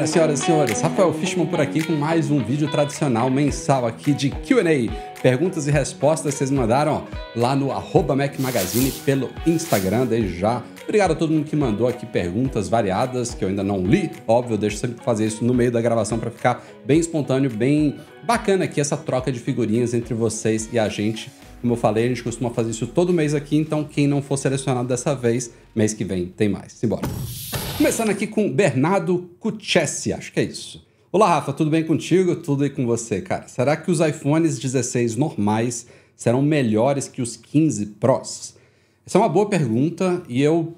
senhoras e senhores, Rafael Fishman por aqui com mais um vídeo tradicional mensal aqui de Q&A. Perguntas e respostas vocês mandaram lá no @MacMagazine pelo Instagram, desde já. Obrigado a todo mundo que mandou aqui perguntas variadas, que eu ainda não li. Óbvio, eu deixo sempre fazer isso no meio da gravação para ficar bem espontâneo, bem bacana aqui essa troca de figurinhas entre vocês e a gente. Como eu falei, a gente costuma fazer isso todo mês aqui, então quem não for selecionado dessa vez, mês que vem tem mais. Simbora. Começando aqui com Bernardo Cucessi, acho que é isso. Olá, Rafa, tudo bem contigo? Tudo aí com você, cara? Será que os iPhones 16 normais serão melhores que os 15 Pros? Essa é uma boa pergunta e eu,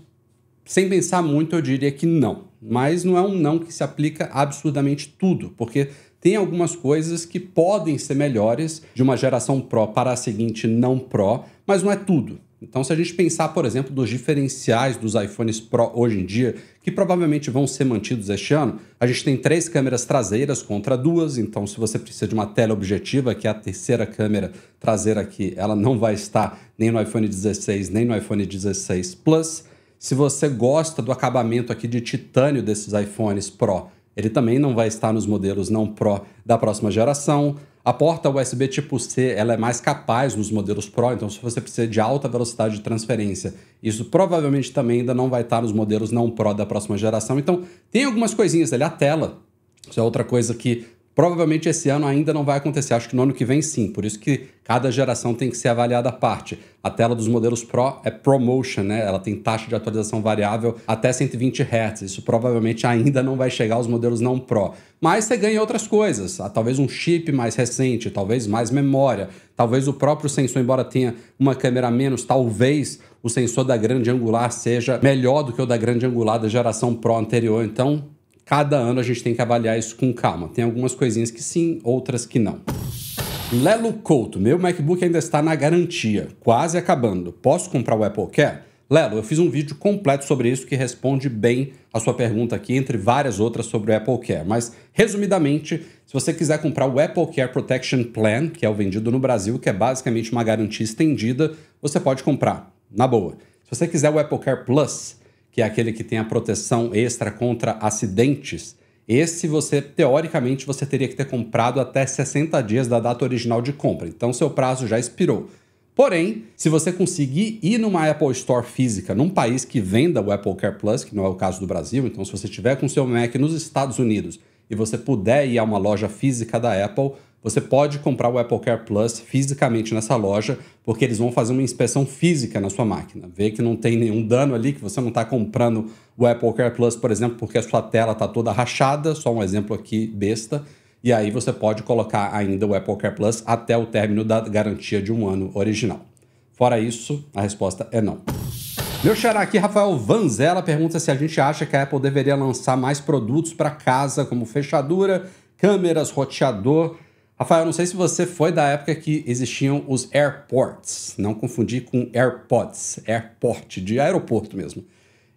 sem pensar muito, eu diria que não. Mas não é um não que se aplica a absurdamente tudo, porque tem algumas coisas que podem ser melhores de uma geração Pro para a seguinte não Pro, mas não é tudo. Então, se a gente pensar, por exemplo, dos diferenciais dos iPhones Pro hoje em dia, que provavelmente vão ser mantidos este ano, a gente tem 3 câmeras traseiras contra 2, então se você precisa de uma teleobjetiva, que é a terceira câmera traseira aqui, ela não vai estar nem no iPhone 16, nem no iPhone 16 Plus. Se você gosta do acabamento aqui de titânio desses iPhones Pro, ele também não vai estar nos modelos não Pro da próxima geração. A porta USB tipo C ela é mais capaz nos modelos Pro, então se você precisa de alta velocidade de transferência, isso provavelmente também ainda não vai estar nos modelos não Pro da próxima geração. Então tem algumas coisinhas ali, a tela, isso é outra coisa que provavelmente esse ano ainda não vai acontecer, acho que no ano que vem sim, por isso que cada geração tem que ser avaliada à parte. A tela dos modelos Pro é ProMotion, né? Ela tem taxa de atualização variável até 120 Hz, isso provavelmente ainda não vai chegar aos modelos não Pro. Mas você ganha outras coisas, talvez um chip mais recente, talvez mais memória, talvez o próprio sensor, embora tenha uma câmera a menos, talvez o sensor da grande angular seja melhor do que o da grande angular da geração Pro anterior, então cada ano a gente tem que avaliar isso com calma. Tem algumas coisinhas que sim, outras que não. Lelo Couto, meu MacBook ainda está na garantia, quase acabando. Posso comprar o Apple Care? Lelo, eu fiz um vídeo completo sobre isso que responde bem a sua pergunta aqui, entre várias outras sobre o Apple Care. Mas, resumidamente, se você quiser comprar o Apple Care Protection Plan, que é o vendido no Brasil, que é basicamente uma garantia estendida, você pode comprar, na boa. Se você quiser o Apple Care Plus, que é aquele que tem a proteção extra contra acidentes, esse você, teoricamente, você teria que ter comprado até 60 dias da data original de compra. Então, seu prazo já expirou. Porém, se você conseguir ir numa Apple Store física, num país que venda o Apple Care Plus, que não é o caso do Brasil, então se você estiver com seu Mac nos Estados Unidos e você puder ir a uma loja física da Apple, você pode comprar o Apple Care Plus fisicamente nessa loja, porque eles vão fazer uma inspeção física na sua máquina. Ver que não tem nenhum dano ali, que você não está comprando o Apple Care Plus, por exemplo, porque a sua tela está toda rachada, só um exemplo aqui besta, e aí você pode colocar ainda o Apple Care Plus até o término da garantia de um ano original. Fora isso, a resposta é não. Meu xará aqui, Rafael Vanzella, pergunta se a gente acha que a Apple deveria lançar mais produtos para casa, como fechadura, câmeras, roteador. Rafael, não sei se você foi da época que existiam os AirPorts, não confundir com AirPods, Airport, de aeroporto mesmo.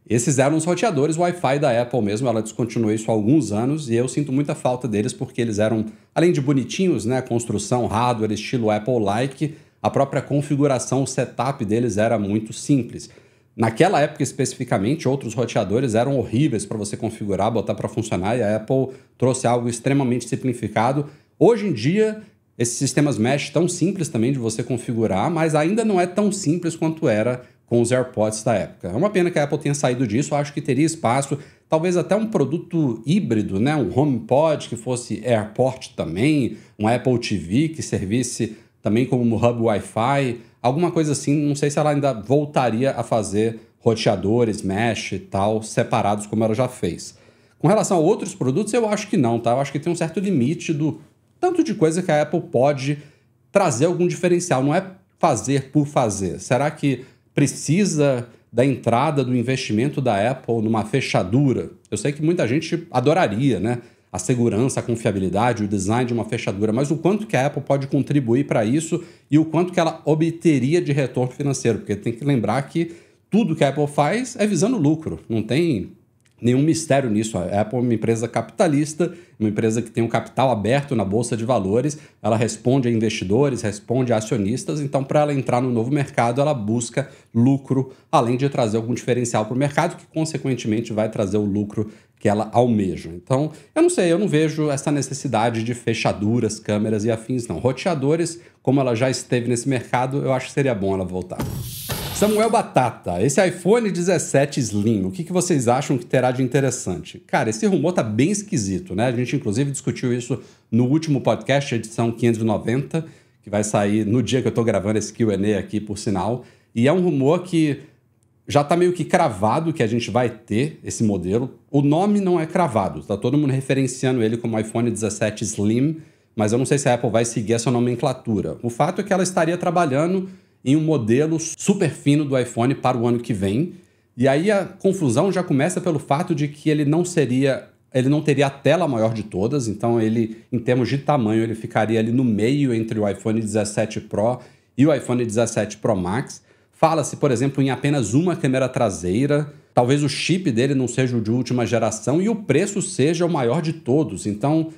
Esses eram os roteadores Wi-Fi da Apple mesmo, ela descontinuou isso há alguns anos e eu sinto muita falta deles porque eles eram, além de bonitinhos, né, construção, hardware, estilo Apple-like, a própria configuração, o setup deles era muito simples. Naquela época especificamente, outros roteadores eram horríveis para você configurar, botar para funcionar e a Apple trouxe algo extremamente simplificado. Hoje em dia, esses sistemas mesh tão simples também de você configurar, mas ainda não é tão simples quanto era com os AirPods da época. É uma pena que a Apple tenha saído disso, eu acho que teria espaço, talvez até um produto híbrido, né? Um HomePod que fosse AirPort também, um Apple TV que servisse também como hub Wi-Fi, alguma coisa assim, não sei se ela ainda voltaria a fazer roteadores, mesh e tal, separados como ela já fez. Com relação a outros produtos, eu acho que não, tá? Eu acho que tem um certo limite do tanto de coisa que a Apple pode trazer algum diferencial, não é fazer por fazer. Será que precisa da entrada do investimento da Apple numa fechadura? Eu sei que muita gente adoraria, né? A segurança, a confiabilidade, o design de uma fechadura, mas o quanto que a Apple pode contribuir para isso e o quanto que ela obteria de retorno financeiro, porque tem que lembrar que tudo que a Apple faz é visando lucro, não tem nenhum mistério nisso. A Apple é uma empresa capitalista, uma empresa que tem um capital aberto na bolsa de valores, ela responde a investidores, responde a acionistas, então para ela entrar no novo mercado, ela busca lucro, além de trazer algum diferencial para o mercado, que consequentemente vai trazer o lucro que ela almeja. Então, eu não sei, eu não vejo essa necessidade de fechaduras, câmeras e afins, não. Roteadores, como ela já esteve nesse mercado, eu acho que seria bom ela voltar. Samuel Batata, esse iPhone 17 Slim, o que vocês acham que terá de interessante? Cara, esse rumor tá bem esquisito, né? A gente, inclusive, discutiu isso no último podcast, edição 590, que vai sair no dia que eu tô gravando esse Q&A aqui, por sinal. E é um rumor que já tá meio que cravado que a gente vai ter esse modelo. O nome não é cravado, tá todo mundo referenciando ele como iPhone 17 Slim, mas eu não sei se a Apple vai seguir essa nomenclatura. O fato é que ela estaria trabalhando em um modelo super fino do iPhone para o ano que vem. E aí a confusão já começa pelo fato de que ele não teria a tela maior de todas, então ele, em termos de tamanho, ele ficaria ali no meio entre o iPhone 17 Pro e o iPhone 17 Pro Max. Fala-se, por exemplo, em apenas uma câmera traseira, talvez o chip dele não seja o de última geração e o preço seja o maior de todos. Então,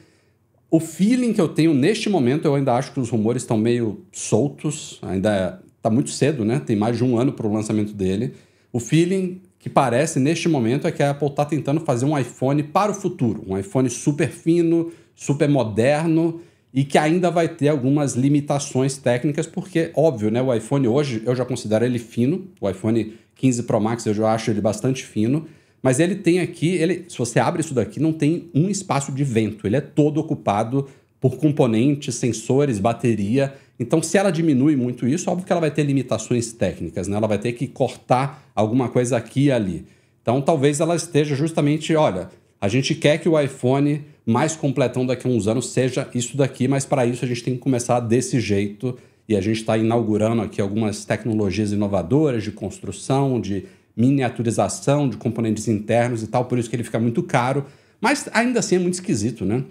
o feeling que eu tenho neste momento, eu ainda acho que os rumores estão meio soltos, ainda está muito cedo, né? Tem mais de um ano para o lançamento dele. O feeling que parece neste momento é que a Apple está tentando fazer um iPhone para o futuro, um iPhone super fino, super moderno e que ainda vai ter algumas limitações técnicas, porque, óbvio, né? O iPhone hoje eu já considero ele fino, o iPhone 15 Pro Max eu já acho ele bastante fino, mas ele tem aqui, se você abre isso daqui, não tem um espaço de vento, ele é todo ocupado por componentes, sensores, bateria. Então, se ela diminui muito isso, óbvio que ela vai ter limitações técnicas, né? Ela vai ter que cortar alguma coisa aqui e ali. Então, talvez ela esteja justamente, olha, a gente quer que o iPhone mais completão daqui a uns anos seja isso daqui, mas para isso a gente tem que começar desse jeito e a gente está inaugurando aqui algumas tecnologias inovadoras de construção, de miniaturização, de componentes internos e tal, por isso que ele fica muito caro, mas ainda assim é muito esquisito, né?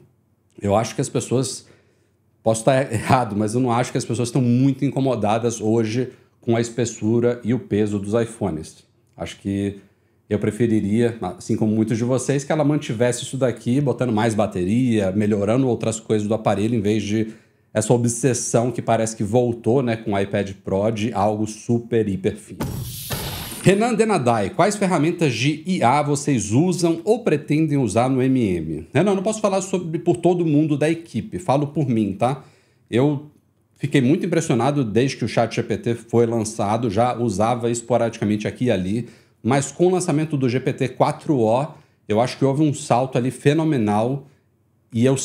Eu acho que as pessoas... Posso estar errado, mas eu não acho que as pessoas estão muito incomodadas hoje com a espessura e o peso dos iPhones. Acho que eu preferiria, assim como muitos de vocês, que ela mantivesse isso daqui, botando mais bateria, melhorando outras coisas do aparelho, em vez de essa obsessão que parece que voltou, né, com o iPad Pro de algo super, hiper fino. Renan Denadai, quais ferramentas de IA vocês usam ou pretendem usar no MM? Renan, não posso falar por todo mundo da equipe, falo por mim, tá? Eu fiquei muito impressionado desde que o ChatGPT foi lançado, já usava esporadicamente aqui e ali, mas com o lançamento do GPT-4o, eu acho que houve um salto ali fenomenal e eu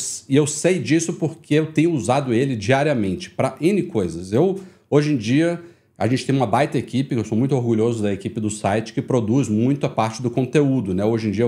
sei disso porque eu tenho usado ele diariamente para N coisas. Hoje em dia... A gente tem uma baita equipe, eu sou muito orgulhoso da equipe do site, que produz muito a parte do conteúdo, né? Hoje em dia,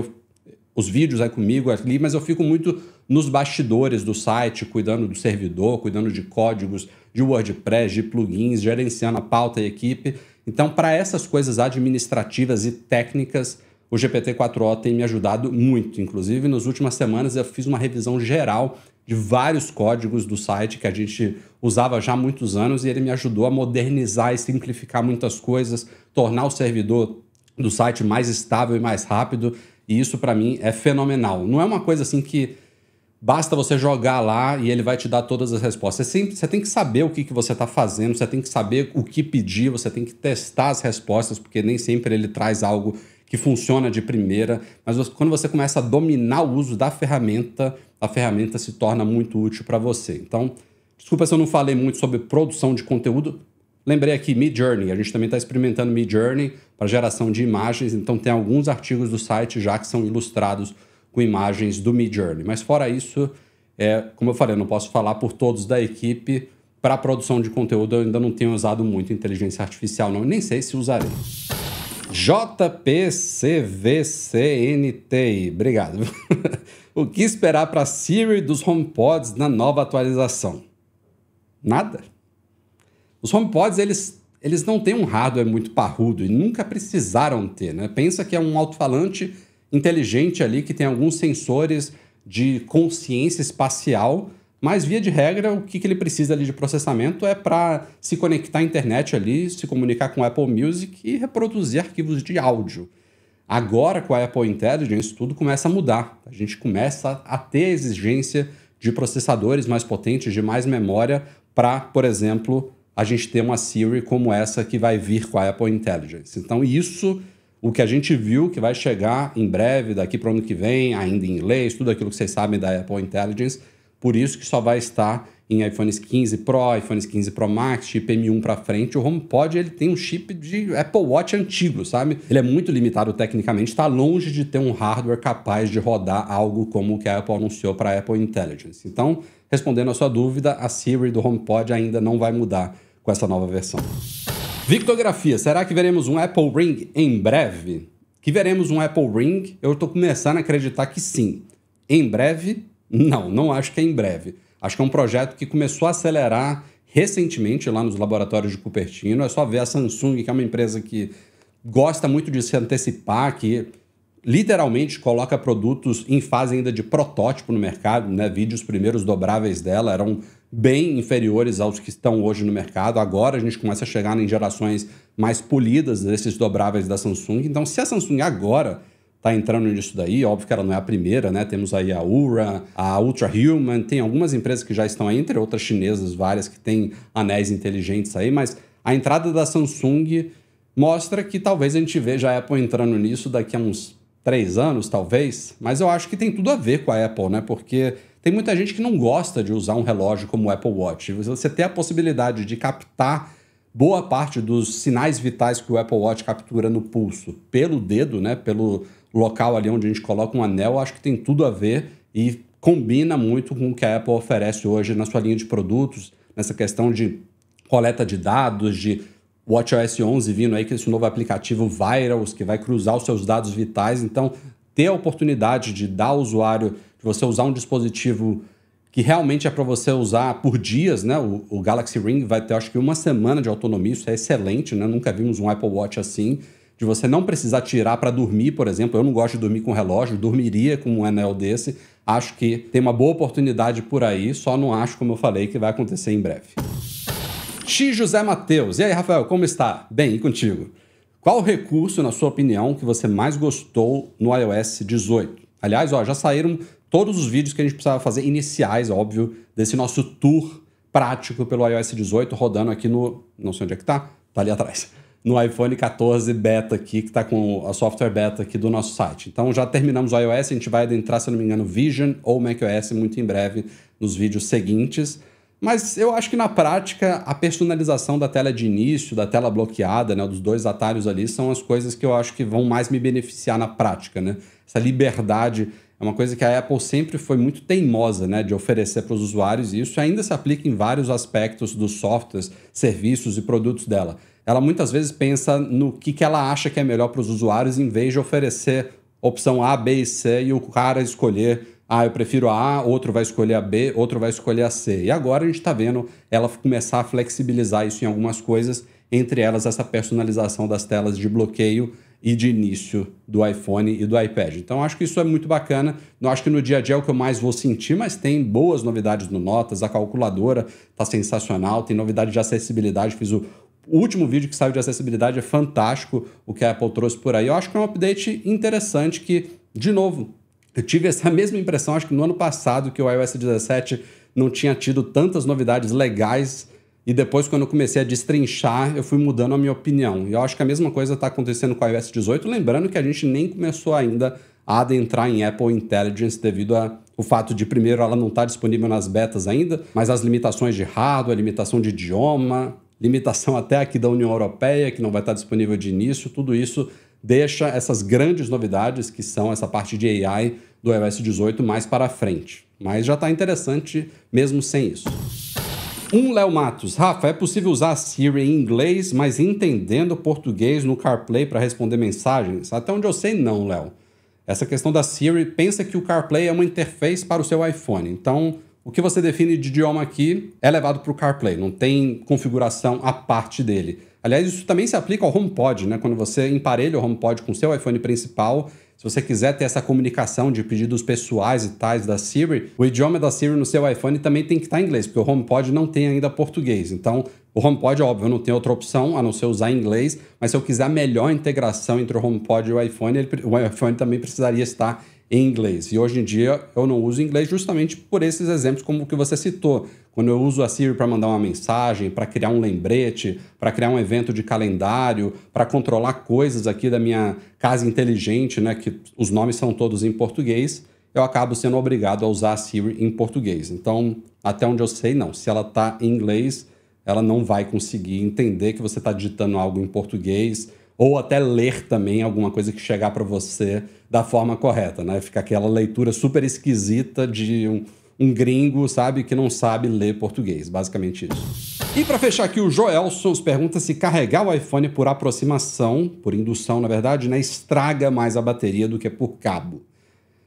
os vídeos é comigo ali, mas eu fico muito nos bastidores do site, cuidando do servidor, cuidando de códigos, de WordPress, de plugins, gerenciando a pauta e a equipe. Então, para essas coisas administrativas e técnicas, o GPT-4o tem me ajudado muito. Inclusive, nas últimas semanas, eu fiz uma revisão geral de vários códigos do site que a gente usava já há muitos anos e ele me ajudou a modernizar e simplificar muitas coisas, tornar o servidor do site mais estável e mais rápido, e isso para mim é fenomenal. Não é uma coisa assim que basta você jogar lá e ele vai te dar todas as respostas. Você tem que saber o que você está fazendo, você tem que saber o que pedir, você tem que testar as respostas, porque nem sempre ele traz algo que funciona de primeira, mas quando você começa a dominar o uso da ferramenta, a ferramenta se torna muito útil para você. Então, desculpa se eu não falei muito sobre produção de conteúdo. Lembrei aqui, Midjourney. A gente também está experimentando Midjourney para geração de imagens, então tem alguns artigos do site já que são ilustrados com imagens do Midjourney. Mas fora isso, como eu falei, eu não posso falar por todos da equipe. Para produção de conteúdo, eu ainda não tenho usado muito inteligência artificial, não. Nem sei se usarei. JPCVCNT, obrigado. O que esperar para a Siri dos HomePods na nova atualização? Nada. Os HomePods, eles não têm um hardware muito parrudo e nunca precisaram ter, né? Pensa que é um alto-falante inteligente ali que tem alguns sensores de consciência espacial, mas via de regra o que ele precisa ali de processamento é para se conectar à internet ali, se comunicar com o Apple Music e reproduzir arquivos de áudio. Agora, com a Apple Intelligence, tudo começa a mudar. A gente começa a ter exigência de processadores mais potentes, de mais memória, para, por exemplo, a gente ter uma Siri como essa que vai vir com a Apple Intelligence. Então, isso, o que a gente viu que vai chegar em breve, daqui para o ano que vem, ainda em inglês, tudo aquilo que vocês sabem da Apple Intelligence, por isso que só vai estar em iPhones 15 Pro, iPhones 15 Pro Max, chip M1 para frente. O HomePod ele tem um chip de Apple Watch antigo, sabe? Ele é muito limitado tecnicamente, está longe de ter um hardware capaz de rodar algo como o que a Apple anunciou para a Apple Intelligence. Então, respondendo a sua dúvida, a Siri do HomePod ainda não vai mudar com essa nova versão. Victor Grafia, será que veremos um Apple Ring em breve? Que veremos um Apple Ring? Eu estou começando a acreditar que sim. Em breve? Não acho que é em breve. Acho que é um projeto que começou a acelerar recentemente lá nos laboratórios de Cupertino. É só ver a Samsung, que é uma empresa que gosta muito de se antecipar, que literalmente coloca produtos em fase ainda de protótipo no mercado, né? Os primeiros dobráveis dela eram bem inferiores aos que estão hoje no mercado. Agora a gente começa a chegar em gerações mais polidas desses dobráveis da Samsung. Então, se a Samsung agora está entrando nisso daí, óbvio que ela não é a primeira, né? Temos aí a Oura, a Ultrahuman, tem algumas empresas que já estão aí, entre outras chinesas, várias que têm anéis inteligentes aí, mas a entrada da Samsung mostra que talvez a gente veja a Apple entrando nisso daqui a uns 3 anos, talvez, mas eu acho que tem tudo a ver com a Apple, né? Porque tem muita gente que não gosta de usar um relógio como o Apple Watch. Você ter a possibilidade de captar boa parte dos sinais vitais que o Apple Watch captura no pulso pelo dedo, né? Pelo local ali onde a gente coloca um anel, acho que tem tudo a ver e combina muito com o que a Apple oferece hoje na sua linha de produtos, nessa questão de coleta de dados, de WatchOS 11 vindo aí, que é esse novo aplicativo Virals, que vai cruzar os seus dados vitais. Então, ter a oportunidade de dar ao usuário, de você usar um dispositivo que realmente é para você usar por dias, né? O Galaxy Ring vai ter, acho que 1 semana de autonomia, isso é excelente, né? Nunca vimos um Apple Watch assim, de você não precisar tirar para dormir, por exemplo. Eu não gosto de dormir com relógio, dormiria com um anel desse. Acho que tem uma boa oportunidade por aí, só não acho, como eu falei, que vai acontecer em breve. X José Matheus. E aí, Rafael, como está? Bem, e contigo? Qual recurso, na sua opinião, que você mais gostou no iOS 18? Aliás, já saíram todos os vídeos que a gente precisava fazer, iniciais, óbvio, desse nosso tour prático pelo iOS 18, rodando aqui no... não sei onde é que tá ali atrás. No iPhone 14 beta aqui, que está com a software beta aqui do nosso site. Então já terminamos o iOS, a gente vai adentrar, se eu não me engano, Vision ou macOS muito em breve nos vídeos seguintes. Mas eu acho que na prática a personalização da tela de início, da tela bloqueada, né, dos 2 atalhos ali, são as coisas que eu acho que vão mais me beneficiar na prática, né? Essa liberdade é uma coisa que a Apple sempre foi muito teimosa, né, de oferecer para os usuários, e isso ainda se aplica em vários aspectos dos softwares, serviços e produtos dela. Ela muitas vezes pensa no que ela acha que é melhor para os usuários, em vez de oferecer opção A, B e C e o cara escolher, eu prefiro a A, outro vai escolher a B, outro vai escolher a C. E agora a gente está vendo ela começar a flexibilizar isso em algumas coisas, entre elas essa personalização das telas de bloqueio e de início do iPhone e do iPad. Então acho que isso é muito bacana. Não acho que no dia a dia é o que eu mais vou sentir, mas tem boas novidades no Notas, a calculadora está sensacional, tem novidade de acessibilidade, fiz o último vídeo que saiu de acessibilidade, é fantástico o que a Apple trouxe por aí. Eu acho que é um update interessante que, de novo, eu tive essa mesma impressão, acho que no ano passado, que o iOS 17 não tinha tido tantas novidades legais, e depois, quando eu comecei a destrinchar, eu fui mudando a minha opinião. E eu acho que a mesma coisa está acontecendo com o iOS 18, lembrando que a gente nem começou ainda a adentrar em Apple Intelligence devido ao fato de, primeiro, ela não estar disponível nas betas ainda, mas as limitações de hardware, limitação de idioma, limitação até aqui da União Europeia, que não vai estar disponível de início, tudo isso deixa essas grandes novidades, que são essa parte de AI do iOS 18, mais para frente. Mas já está interessante mesmo sem isso. Léo Matos. Rafa, é possível usar a Siri em inglês, mas entendendo português no CarPlay para responder mensagens? Até onde eu sei, não, Léo. Essa questão da Siri, pensa que o CarPlay é uma interface para o seu iPhone. Então, o que você define de idioma aqui é levado para o CarPlay, não tem configuração à parte dele. Aliás, isso também se aplica ao HomePod, né? Quando você emparelha o HomePod com o seu iPhone principal, se você quiser ter essa comunicação de pedidos pessoais e tais da Siri, o idioma da Siri no seu iPhone também tem que estar em inglês, porque o HomePod não tem ainda português. Então, o HomePod, óbvio, não tem outra opção a não ser usar em inglês, mas se eu quiser a melhor integração entre o HomePod e o iPhone também precisaria estar em inglês. E hoje em dia eu não uso inglês justamente por esses exemplos como o que você citou. Quando eu uso a Siri para mandar uma mensagem, para criar um lembrete, para criar um evento de calendário, para controlar coisas aqui da minha casa inteligente, né, que os nomes são todos em português, eu acabo sendo obrigado a usar a Siri em português. Então, até onde eu sei, não. Se ela está em inglês, ela não vai conseguir entender que você está digitando algo em português, ou até ler também alguma coisa que chegar para você da forma correta, né? Fica aquela leitura super esquisita de um gringo, sabe, que não sabe ler português, basicamente isso. E para fechar aqui, o Joelson pergunta se carregar o iPhone por aproximação, por indução, na verdade, né, estraga mais a bateria do que por cabo.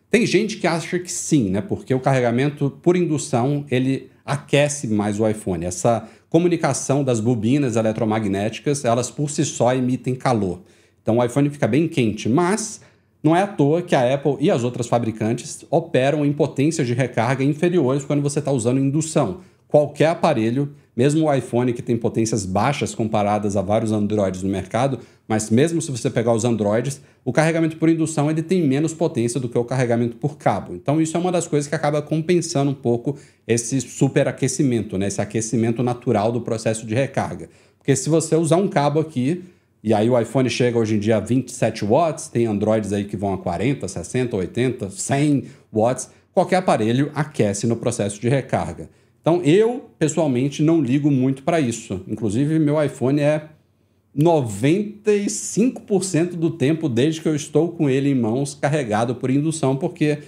Tem gente que acha que sim, né? Porque o carregamento por indução, ele aquece mais o iPhone. Essa comunicação das bobinas eletromagnéticas, elas por si só emitem calor. Então o iPhone fica bem quente, mas não é à toa que a Apple e as outras fabricantes operam em potências de recarga inferiores quando você está usando indução. Qualquer aparelho, mesmo o iPhone que tem potências baixas comparadas a vários Androids no mercado, mas mesmo se você pegar os Androids, o carregamento por indução ele tem menos potência do que o carregamento por cabo. Então isso é uma das coisas que acaba compensando um pouco esse superaquecimento, né? Esse aquecimento natural do processo de recarga. Porque se você usar um cabo aqui, e aí o iPhone chega hoje em dia a 27 watts, tem Androids aí que vão a 40, 60, 80, 100 watts, qualquer aparelho aquece no processo de recarga. Então eu, pessoalmente, não ligo muito para isso. Inclusive, meu iPhone é 95% do tempo, desde que eu estou com ele em mãos, carregado por indução, porque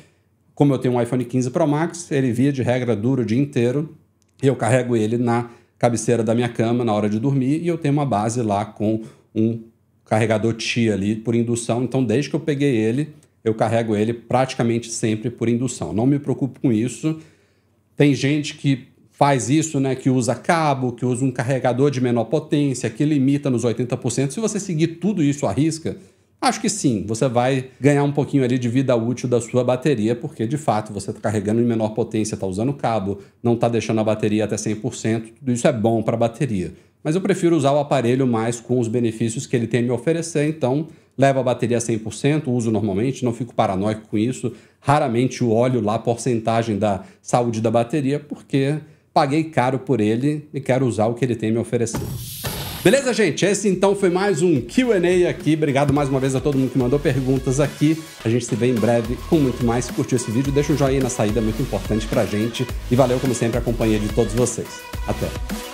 como eu tenho um iPhone 15 Pro Max, ele via de regra dura o dia inteiro, e eu carrego ele na cabeceira da minha cama na hora de dormir, e eu tenho uma base lá com um carregador Qi ali por indução. Então, desde que eu peguei ele, eu carrego ele praticamente sempre por indução. Não me preocupo com isso. Tem gente que faz isso, né, que usa cabo, que usa um carregador de menor potência, que limita nos 80%. Se você seguir tudo isso à risca, acho que sim, você vai ganhar um pouquinho ali de vida útil da sua bateria, porque de fato você está carregando em menor potência, está usando cabo, não está deixando a bateria até 100%, tudo isso é bom para a bateria. Mas eu prefiro usar o aparelho mais com os benefícios que ele tem a me oferecer, então levo a bateria a 100%, uso normalmente, não fico paranoico com isso, raramente olho lá a porcentagem da saúde da bateria, porque paguei caro por ele e quero usar o que ele tem a me oferecer. Beleza, gente? Esse então foi mais um Q&A aqui. Obrigado mais uma vez a todo mundo que mandou perguntas aqui. A gente se vê em breve com muito mais. Se curtiu esse vídeo, deixa um joinha na saída, é muito importante pra gente. E valeu, como sempre, a companhia de todos vocês. Até!